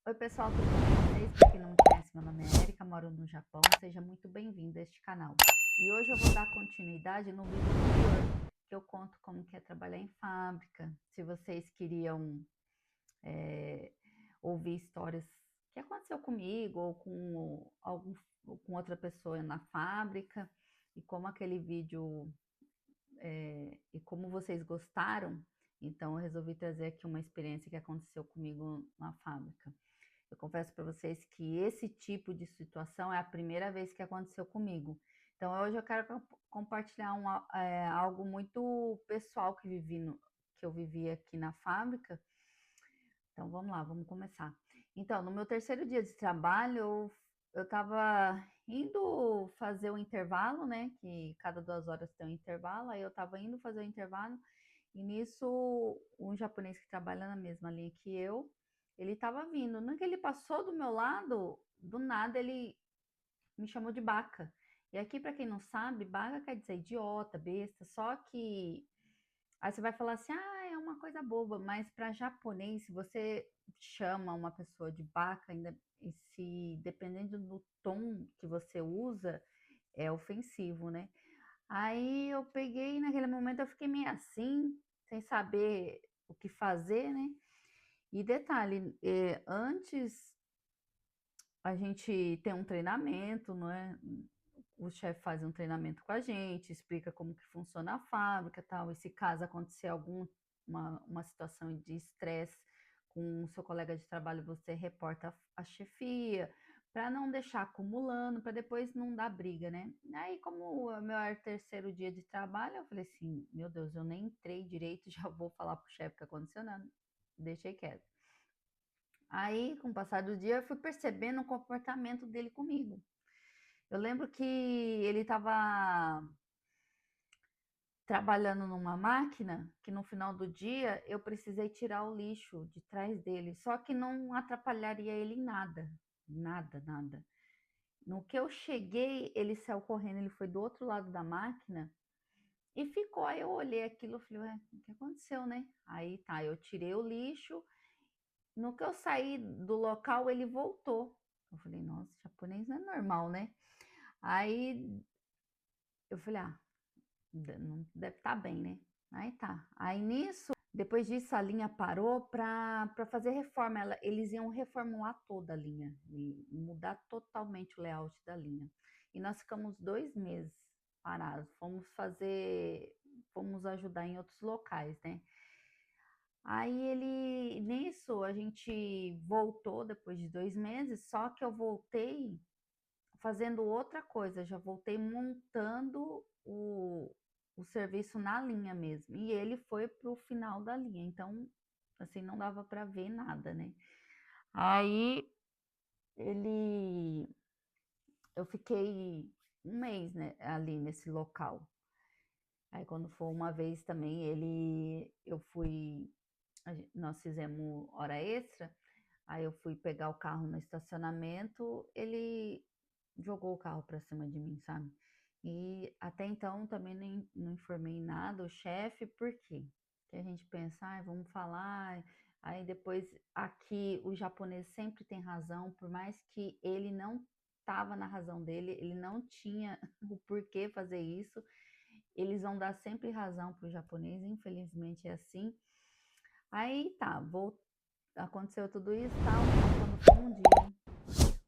Oi, pessoal, tudo bem com vocês? Para quem não me conhece, meu nome é Erika, moro no Japão. Seja muito bem-vindo a este canal. E hoje eu vou dar continuidade no vídeo anterior, que eu conto como que é trabalhar em fábrica. Se vocês queriam ouvir histórias que aconteceu comigo ou com outra pessoa na fábrica, e como aquele vídeo e como vocês gostaram, então eu resolvi trazer aqui uma experiência que aconteceu comigo na fábrica. Eu confesso para vocês que esse tipo de situação é a primeira vez que aconteceu comigo. Então, hoje eu quero compartilhar algo muito pessoal que eu vivi aqui na fábrica. Então, vamos lá, vamos começar. Então, no meu terceiro dia de trabalho, eu estava indo fazer o intervalo, né? Que cada 2 horas tem um intervalo. Aí eu estava indo fazer o intervalo e nisso, um japonês que trabalha na mesma linha que eu, ele estava vindo. No que ele passou do meu lado, do nada ele me chamou de Baca. E aqui, para quem não sabe, Baca quer dizer idiota, besta, só que aí você vai falar assim, ah, é uma coisa boba, mas para japonês, se você chama uma pessoa de Baca, ainda e se dependendo do tom que você usa, é ofensivo, né? Aí eu peguei, naquele momento eu fiquei meio assim, sem saber o que fazer, né? E detalhe, antes a gente tem um treinamento, não é? O chefe faz um treinamento com a gente, explica como que funciona a fábrica, tal. E se caso acontecer uma situação de estresse com o seu colega de trabalho, você reporta a chefia, para não deixar acumulando, para depois não dar briga, né? Aí, como o meu era o terceiro dia de trabalho, eu falei assim, meu Deus, eu nem entrei direito, já vou falar pro chefe que aconteceu, nada. Deixei quieto. Aí, com o passar do dia, eu fui percebendo o comportamento dele comigo. Eu lembro que ele estava trabalhando numa máquina que no final do dia eu precisei tirar o lixo de trás dele, só que não atrapalharia ele em nada, nada, nada. No que eu cheguei, ele saiu correndo, ele foi do outro lado da máquina e ficou. Aí eu olhei aquilo e falei, ué, o que aconteceu, né? Aí tá, eu tirei o lixo. No que eu saí do local, ele voltou. Eu falei, nossa, japonês não é normal, né? Aí eu falei, ah, não deve estar bem, né? Aí tá. Aí nisso, depois disso, a linha parou para fazer reforma. Eles iam reformular toda a linha e mudar totalmente o layout da linha. E nós ficamos 2 meses parados. Fomos ajudar em outros locais, né? Nisso, a gente voltou depois de 2 meses, só que eu voltei fazendo outra coisa, já voltei montando o serviço na linha mesmo. E ele foi pro final da linha, então, assim, não dava para ver nada, né? Aí ele, eu fiquei um mês, né, ali nesse local. Aí quando foi uma vez também, nós fizemos hora extra. Aí eu fui pegar o carro no estacionamento, ele jogou o carro para cima de mim, sabe? E até então também nem, não informei nada o chefe, por quê? Que a gente pensa, ah, vamos falar. Aí depois aqui o japonês sempre tem razão, por mais que ele não estava na razão dele, ele não tinha o porquê fazer isso, eles vão dar sempre razão para o japonês, infelizmente é assim. Aí tá, aconteceu tudo isso, tal. Quando foi um dia,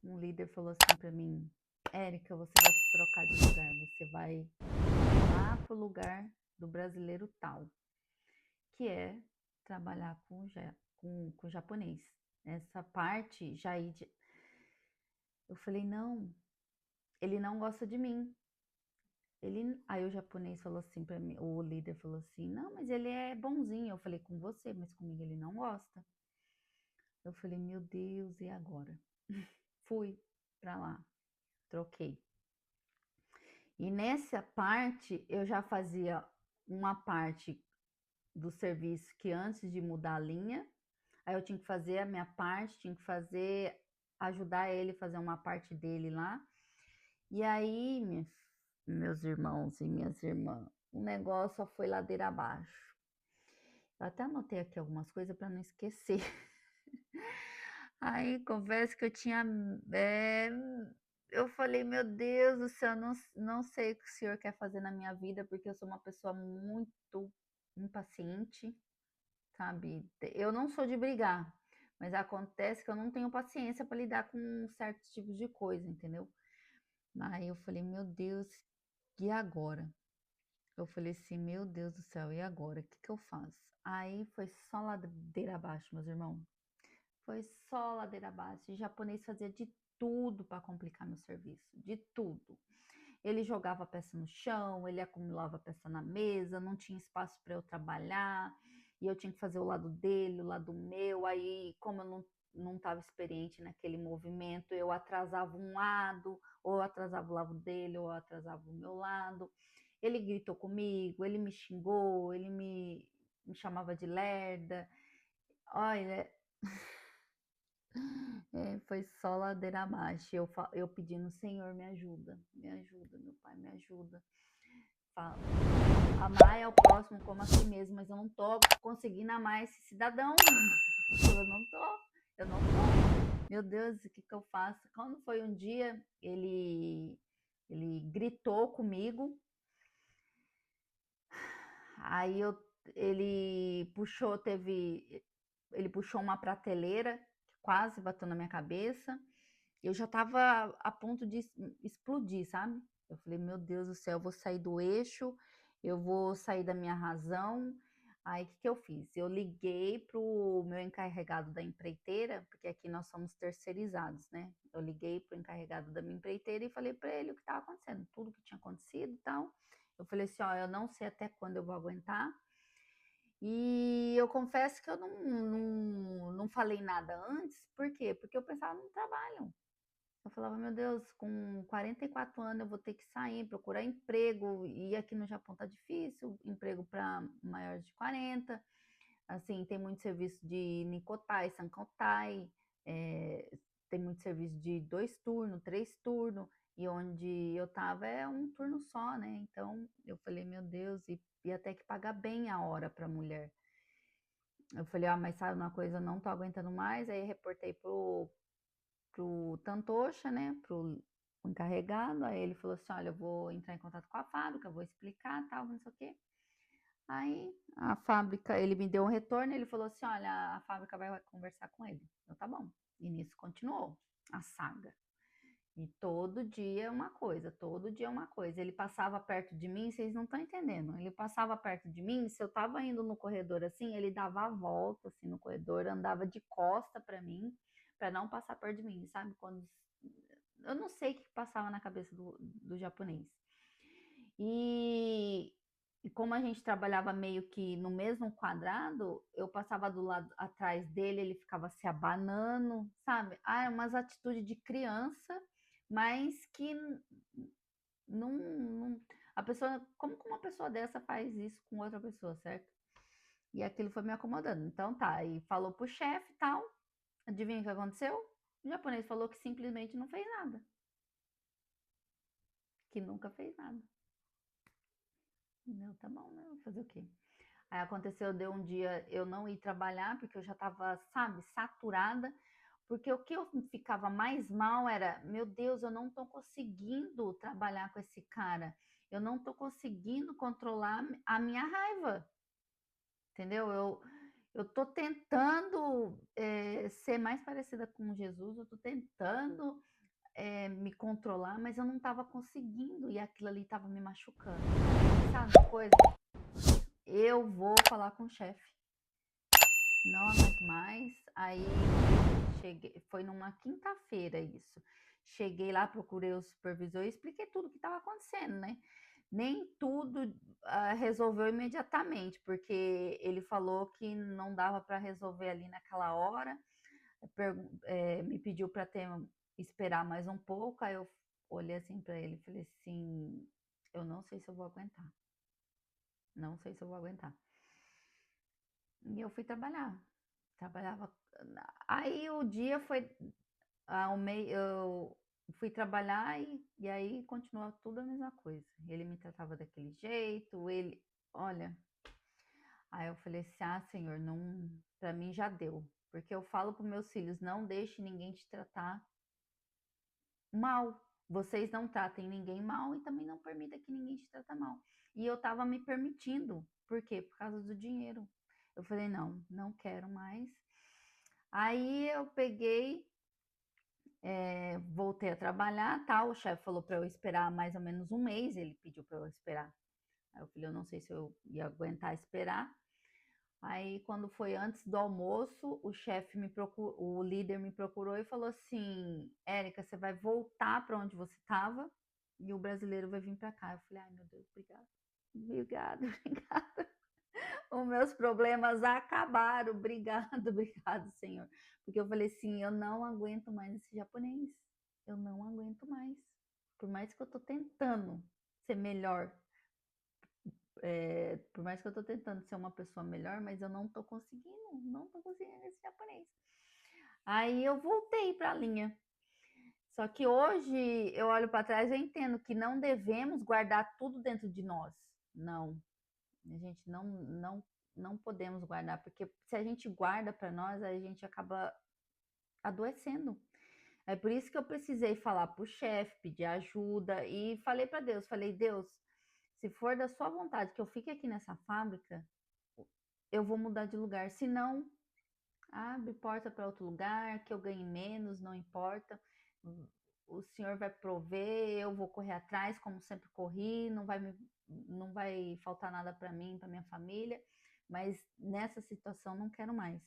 um líder falou assim para mim, Érica, você vai se trocar de lugar, você vai lá pro lugar do brasileiro tal, que é trabalhar com japonês. Essa parte já eu falei, não, ele não gosta de mim. Aí o japonês falou assim para mim, o líder falou assim, não, mas ele é bonzinho. Eu falei, com você, mas comigo ele não gosta. Eu falei, meu Deus, e agora? Fui para lá, troquei. E nessa parte eu já fazia uma parte do serviço que antes de mudar a linha, aí eu tinha que fazer a minha parte, tinha que ajudar ele a fazer uma parte dele lá. E aí, meus irmãos e minhas irmãs, o negócio só foi ladeira abaixo. Eu até anotei aqui algumas coisas para não esquecer. Aí, confesso que eu tinha, eu falei: "Meu Deus do céu, não sei o que o senhor quer fazer na minha vida", porque eu sou uma pessoa muito impaciente, sabe. Eu não sou de brigar, mas acontece que eu não tenho paciência para lidar com certos tipos de coisa, entendeu. Aí eu falei: "Meu Deus, e agora?". Eu falei assim: "Meu Deus do céu, e agora? O que que eu faço?". Aí foi só ladeira abaixo, meus irmãos. Foi só ladeira abaixo. O japonês fazia de tudo para complicar meu serviço, de tudo. Ele jogava peça no chão, ele acumulava peça na mesa, não tinha espaço para eu trabalhar, e eu tinha que fazer o lado dele, o lado meu. Aí, como eu não estava experiente naquele movimento, eu atrasava um lado, ou eu atrasava o lado dele, ou eu atrasava o meu lado. Ele gritou comigo, ele me xingou, ele me chamava de lerda. Olha, foi só ladeira abaixo. Eu pedindo, Senhor, me ajuda, meu pai, me ajuda. Fala, amar é o próximo como a si mesmo, mas eu não tô conseguindo amar esse cidadão. Eu não tô. Meu Deus, o que que eu faço? Quando foi um dia, ele gritou comigo, aí ele puxou, ele puxou uma prateleira, quase bateu na minha cabeça. Eu já estava a ponto de explodir, sabe? Eu falei, meu Deus do céu, eu vou sair do eixo, eu vou sair da minha razão. Aí, o que que eu fiz? Eu liguei pro meu encarregado da empreiteira, porque aqui nós somos terceirizados, né? Eu liguei pro encarregado da minha empreiteira e falei para ele o que estava acontecendo, tudo que tinha acontecido e tal. Eu falei assim, ó, eu não sei até quando eu vou aguentar. E eu confesso que eu não falei nada antes, por quê? Porque eu pensava no trabalho. Eu falava, meu Deus, com 44 anos eu vou ter que sair, procurar emprego, e aqui no Japão tá difícil, emprego para maiores de 40. Assim, tem muito serviço de Nikotai, Sankotai, tem muito serviço de 2 turnos, 3 turnos, e onde eu tava é um turno só, né? Então eu falei, meu Deus, e até que pagar bem a hora para mulher. Eu falei, ah, mas sabe uma coisa, eu não tô aguentando mais, aí reportei pro Tantocha, né, pro encarregado, aí ele falou assim, olha, eu vou entrar em contato com a fábrica, vou explicar, tal, não sei o quê. Aí a fábrica, ele me deu um retorno, ele falou assim, olha, a fábrica vai conversar com ele. Eu, tá bom. E nisso continuou a saga. E todo dia é uma coisa, todo dia é uma coisa. Ele passava perto de mim, vocês não estão entendendo. Ele passava perto de mim, se eu tava indo no corredor assim, ele dava a volta assim no corredor, andava de costa para mim, para não passar perto de mim, sabe? Quando eu não sei o que passava na cabeça do japonês. E, e como a gente trabalhava meio que no mesmo quadrado, eu passava do lado atrás dele, ele ficava se abanando, sabe? Ah, é umas atitudes de criança, mas que não, a pessoa, como que uma pessoa dessa faz isso com outra pessoa, certo? E aquilo foi me acomodando. Então tá, e falou pro chefe e tal. Adivinha o que aconteceu? O japonês falou que simplesmente não fez nada, que nunca fez nada. Não, tá bom, né? Vou fazer o quê? Aí aconteceu, deu um dia eu não ir trabalhar, porque eu já estava, sabe, saturada. Porque o que eu ficava mais mal era, meu Deus, eu não estou conseguindo trabalhar com esse cara. Eu não estou conseguindo controlar a minha raiva, entendeu? Eu estou tentando ser mais parecida com Jesus, eu estou tentando me controlar, mas eu não estava conseguindo e aquilo ali estava me machucando. Sabe uma coisa? Eu vou falar com o chefe. Não aguento mais. Aí cheguei, foi numa quinta-feira isso. Cheguei lá, procurei o supervisor e expliquei tudo o que estava acontecendo, né? Nem tudo resolveu imediatamente, porque ele falou que não dava para resolver ali naquela hora. Me pediu para esperar mais um pouco. Aí eu olhei assim para ele e falei assim: eu não sei se eu vou aguentar. Não sei se eu vou aguentar. E eu fui trabalhar. Trabalhava. Aí o dia foi. Eu fui trabalhar e aí continuou tudo a mesma coisa. Ele me tratava daquele jeito, ele. Olha. Aí eu falei assim: ah, senhor, não. Pra mim já deu. Porque eu falo para meus filhos, não deixe ninguém te tratar mal. Vocês não tratem ninguém mal e também não permita que ninguém te trata mal. E eu tava me permitindo. Por quê? Por causa do dinheiro. Eu falei, não, não quero mais. Aí eu peguei, voltei a trabalhar, tal. O chefe falou para eu esperar mais ou menos um mês. Ele pediu para eu esperar. Aí eu falei, eu não sei se eu ia aguentar esperar. Aí, quando foi antes do almoço, o chefe me procurou, o líder me procurou e falou assim: Érica, você vai voltar para onde você estava e o brasileiro vai vir para cá. Eu falei: ai, meu Deus, obrigada. Obrigada, obrigada. Os meus problemas acabaram. Obrigado, obrigado, Senhor. Porque eu falei assim: eu não aguento mais esse japonês. Eu não aguento mais. Por mais que eu tô tentando ser melhor, por mais que eu tô tentando ser uma pessoa melhor, mas eu não tô conseguindo esse japonês. Aí eu voltei para a linha. Só que hoje eu olho para trás e entendo que não devemos guardar tudo dentro de nós. Não. A gente não podemos guardar, porque se a gente guarda para nós, a gente acaba adoecendo. É por isso que eu precisei falar para o chefe, pedir ajuda e falei para Deus, falei, Deus, se for da sua vontade que eu fique aqui nessa fábrica, eu vou mudar de lugar. Se não, abre porta para outro lugar, que eu ganhe menos, não importa. O senhor vai prover, eu vou correr atrás, como sempre corri, não vai faltar nada para mim, para minha família, mas nessa situação não quero mais.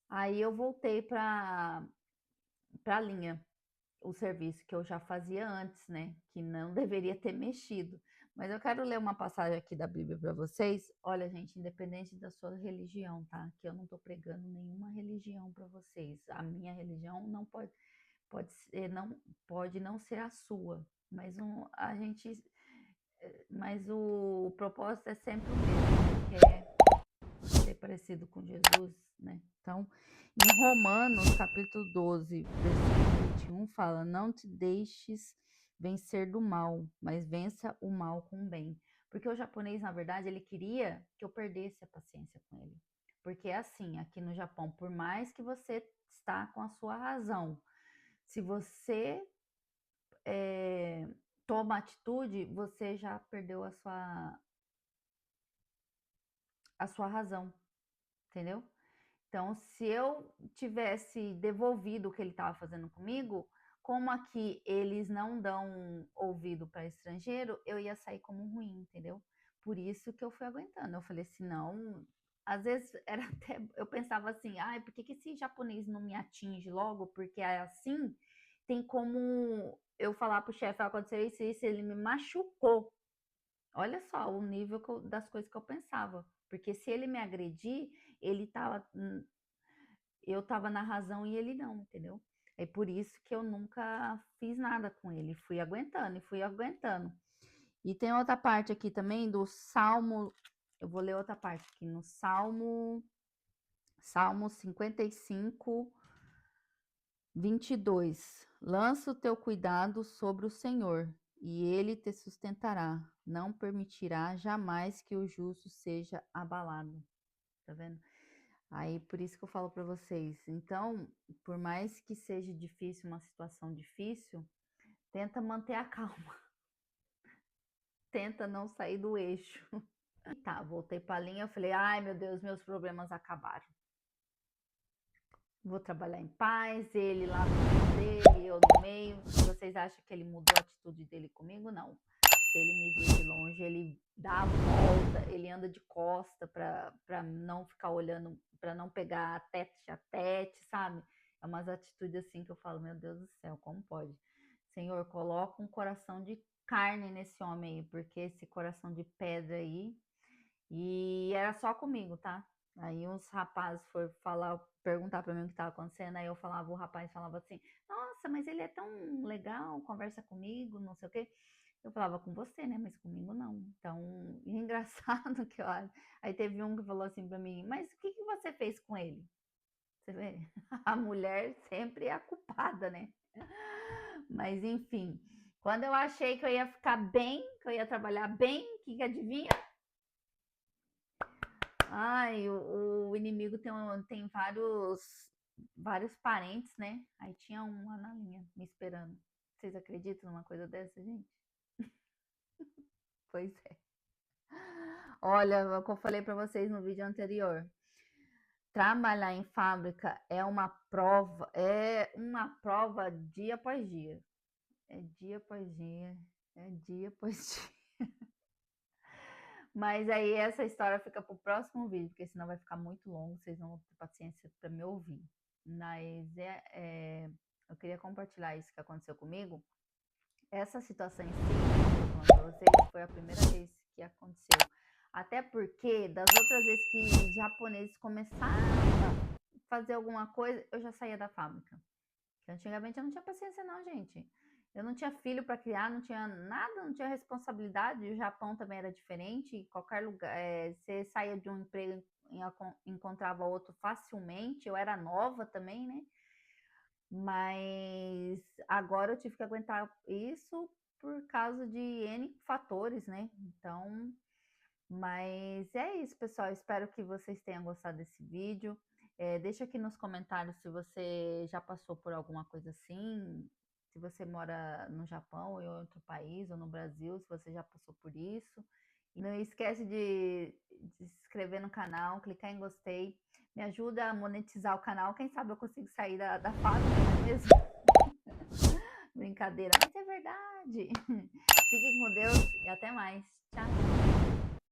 Aí eu voltei para a linha, o serviço que eu já fazia antes, né? Que não deveria ter mexido. Mas eu quero ler uma passagem aqui da Bíblia para vocês. Olha, gente, independente da sua religião, tá? Que eu não estou pregando nenhuma religião para vocês. A minha religião não pode não ser a sua, mas mas o propósito é sempre o mesmo, que é ser parecido com Jesus, né? Então, em Romanos, capítulo 12, versículo 21, fala: não te deixes vencer do mal, mas vença o mal com o bem. Porque o japonês, na verdade, ele queria que eu perdesse a paciência com ele. Porque é assim, aqui no Japão, por mais que você está com a sua razão, se você toma atitude, você já perdeu a sua razão, entendeu? Então, se eu tivesse devolvido o que ele estava fazendo comigo, como aqui eles não dão ouvido para estrangeiro, eu ia sair como ruim, entendeu? Por isso que eu fui aguentando. Eu falei assim, não. Às vezes era até. Eu pensava assim, ai, por que esse japonês não me atinge logo? Porque é assim, tem como eu falar pro chefe, aconteceu isso, ele me machucou. Olha só o nível das coisas que eu pensava. Porque se ele me agredir, ele tava eu estava na razão e ele não, entendeu? É por isso que eu nunca fiz nada com ele, fui aguentando e fui aguentando. E tem outra parte aqui também do Salmo, eu vou ler outra parte aqui, no Salmo 55, 22. Lança o teu cuidado sobre o Senhor, e ele te sustentará. Não permitirá jamais que o justo seja abalado. Tá vendo? Aí, por isso que eu falo para vocês. Então, por mais que seja difícil, uma situação difícil, tenta manter a calma. Tenta não sair do eixo. Tá, voltei para a linha, eu falei, ai meu Deus, meus problemas acabaram. Vou trabalhar em paz, ele lá no meio dele, eu no meio. Vocês acham que ele mudou a atitude dele comigo? Não. Se ele me vê de longe, ele dá a volta, ele anda de costa para não ficar olhando, para não pegar tete a tete, sabe? É umas atitudes assim que eu falo, meu Deus do céu, como pode? Senhor, coloca um coração de carne nesse homem aí, porque esse coração de pedra aí. E era só comigo, tá? Aí uns rapazes foram perguntar para mim o que estava acontecendo, aí eu falava, o rapaz falava assim, nossa, mas ele é tão legal, conversa comigo, não sei o quê. Eu falava com você, né? Mas comigo não. Então, é engraçado que eu acho. Aí teve um que falou assim para mim, mas o que você fez com ele? Você vê? A mulher sempre é a culpada, né? Mas enfim, quando eu achei que eu ia ficar bem, que eu ia trabalhar bem, o que adivinha? Ai, o inimigo tem vários parentes, né? Aí tinha um lá na linha me esperando. Vocês acreditam numa coisa dessa, gente? Pois é. Olha, o que eu falei para vocês no vídeo anterior. Trabalhar em fábrica é uma prova dia após dia. É dia após dia, é dia após dia. Mas aí essa história fica para o próximo vídeo, porque senão vai ficar muito longo, vocês não vão ter paciência para me ouvir. Mas eu queria compartilhar isso que aconteceu comigo. Essa situação em si, que eu falando pra vocês, foi a primeira vez que aconteceu. Até porque das outras vezes que os japoneses começaram a fazer alguma coisa, eu já saía da fábrica. Porque antigamente eu não tinha paciência não, gente. Eu não tinha filho para criar, não tinha nada, não tinha responsabilidade. O Japão também era diferente. Em qualquer lugar, você saía de um emprego e encontrava outro facilmente. Eu era nova também, né? Mas agora eu tive que aguentar isso por causa de N fatores, né? Então, mas é isso, pessoal. Espero que vocês tenham gostado desse vídeo. Deixa aqui nos comentários se você já passou por alguma coisa assim, se você mora no Japão ou em outro país, ou no Brasil, se você já passou por isso. E não esquece de se inscrever no canal, clicar em gostei. Me ajuda a monetizar o canal. Quem sabe eu consigo sair da fábrica, não é mesmo? Brincadeira, mas é verdade. Fiquem com Deus e até mais. Tchau.